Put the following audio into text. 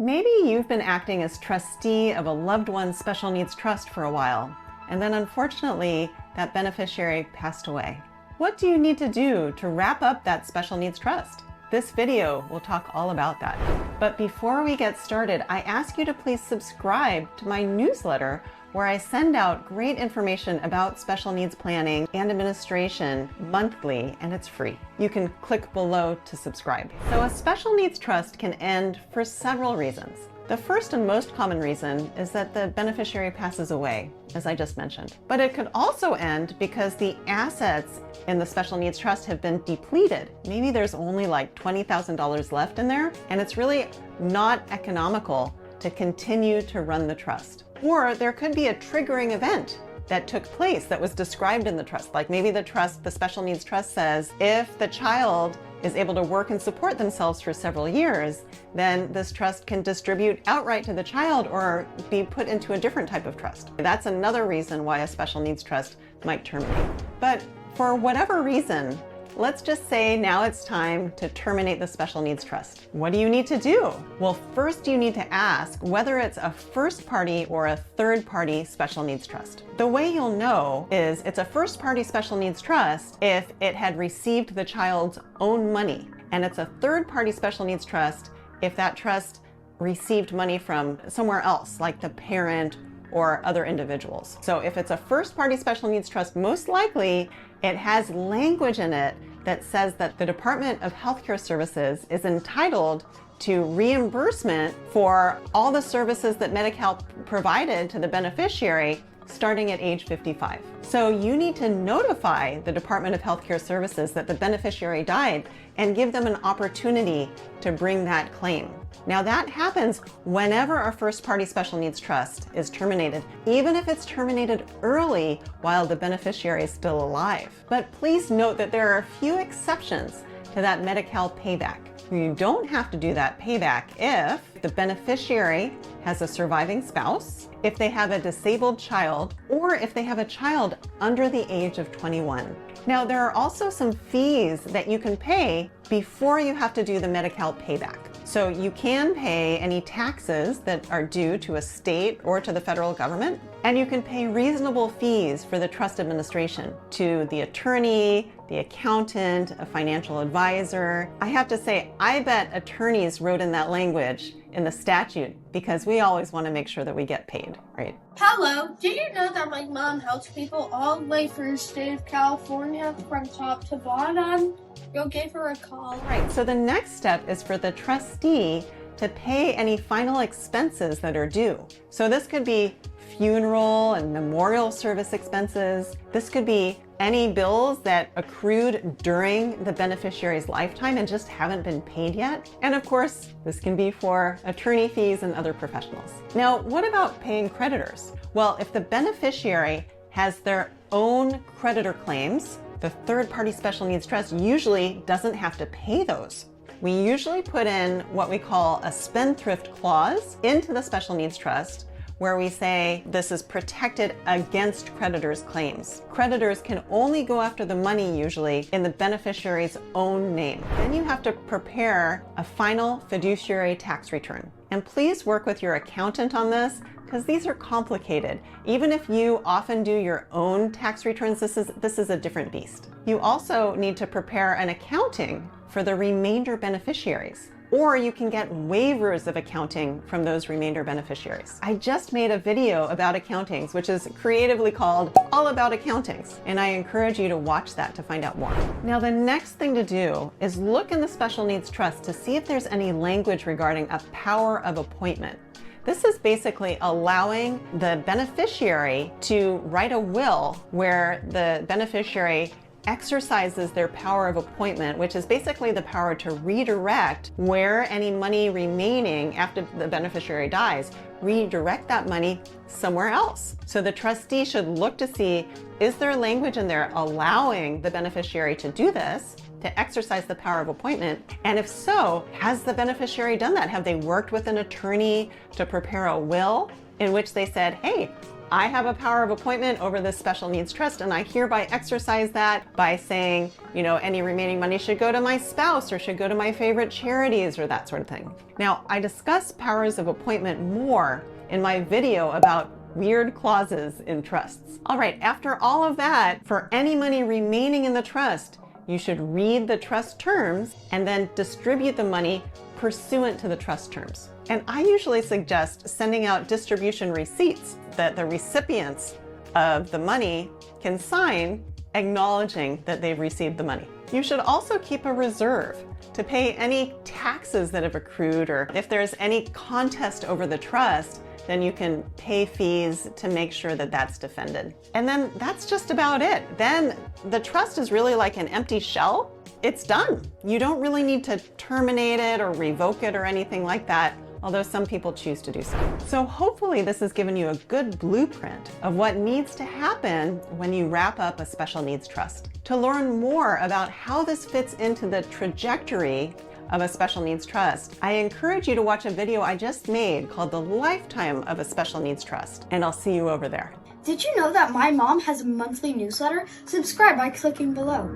Maybe you've been acting as trustee of a loved one's special needs trust for a while, and then unfortunately, that beneficiary passed away. What do you need to do to wrap up that special needs trust? This video will talk all about that. But before we get started, I ask you to please subscribe to my newsletter where I send out great information about special needs planning and administration monthly, and it's free. You can click below to subscribe. So a special needs trust can end for several reasons. The first and most common reason is that the beneficiary passes away, as I just mentioned. But it could also end because the assets in the special needs trust have been depleted. Maybe there's only like $20,000 left in there, and it's really not economical to continue to run the trust. Or there could be a triggering event that took place that was described in the trust. Like maybe the special needs trust says, if the child is able to work and support themselves for several years, then this trust can distribute outright to the child or be put into a different type of trust. That's another reason why a special needs trust might terminate. But for whatever reason, let's just say now it's time to terminate the special needs trust. What do you need to do? Well, first you need to ask whether it's a first party or a third party special needs trust. The way you'll know is it's a first party special needs trust if it had received the child's own money, and it's a third party special needs trust if that trust received money from somewhere else, like the parent or other individuals. So if it's a first party special needs trust, most likely it has language in it that says that the Department of Healthcare Services is entitled to reimbursement for all the services that Medi-Cal provided to the beneficiary starting at age 55. So you need to notify the Department of Healthcare Services that the beneficiary died and give them an opportunity to bring that claim. Now that happens whenever a first party special needs trust is terminated, even if it's terminated early while the beneficiary is still alive. But please note that there are a few exceptions to that Medi-Cal payback. You don't have to do that payback if the beneficiary has a surviving spouse, if they have a disabled child, or if they have a child under the age of 21. Now, there are also some fees that you can pay before you have to do the Medi-Cal payback. So you can pay any taxes that are due to a state or to the federal government, and you can pay reasonable fees for the trust administration to the attorney, the accountant, a financial advisor. I have to say, I bet attorneys wrote in that language in the statute because we always want to make sure that we get paid, right? Hello, did you know that my mom helps people all the way through the state of California from top to bottom? Go give her a call. Right, so the next step is for the trustee to pay any final expenses that are due. So this could be funeral and memorial service expenses. This could be any bills that accrued during the beneficiary's lifetime and just haven't been paid yet. And of course, this can be for attorney fees and other professionals. Now, what about paying creditors? Well, if the beneficiary has their own creditor claims, the third-party special needs trust usually doesn't have to pay those. We usually put in what we call a spendthrift clause into the special needs trust, where we say this is protected against creditors' claims. Creditors can only go after the money usually in the beneficiary's own name. Then you have to prepare a final fiduciary tax return. And please work with your accountant on this, because these are complicated. Even if you often do your own tax returns, this is a different beast. You also need to prepare an accounting for the remainder beneficiaries, or you can get waivers of accounting from those remainder beneficiaries. I just made a video about accountings, which is creatively called All About Accountings, and I encourage you to watch that to find out more. Now, the next thing to do is look in the special needs trust to see if there's any language regarding a power of appointment. This is basically allowing the beneficiary to write a will where the beneficiary exercises their power of appointment, which is basically the power to redirect where any money remaining after the beneficiary dies, redirect that money somewhere else. So the trustee should look to see, is there language in there allowing the beneficiary to do this, to exercise the power of appointment? And if so, has the beneficiary done that? Have they worked with an attorney to prepare a will in which they said, hey, I have a power of appointment over this special needs trust, and I hereby exercise that by saying, any remaining money should go to my spouse or should go to my favorite charities or that sort of thing. Now, I discuss powers of appointment more in my video about weird clauses in trusts. All right, after all of that, for any money remaining in the trust, you should read the trust terms and then distribute the money pursuant to the trust terms. And I usually suggest sending out distribution receipts that the recipients of the money can sign acknowledging that they've received the money. You should also keep a reserve to pay any taxes that have accrued, or if there's any contest over the trust, then you can pay fees to make sure that that's defended. And then that's just about it. Then the trust is really like an empty shell. It's done. You don't really need to terminate it or revoke it or anything like that, although some people choose to do so. So hopefully this has given you a good blueprint of what needs to happen when you wrap up a special needs trust. To learn more about how this fits into the trajectory of a special needs trust, I encourage you to watch a video I just made called The Lifetime of a Special Needs Trust, and I'll see you over there. Did you know that my mom has a monthly newsletter? Subscribe by clicking below.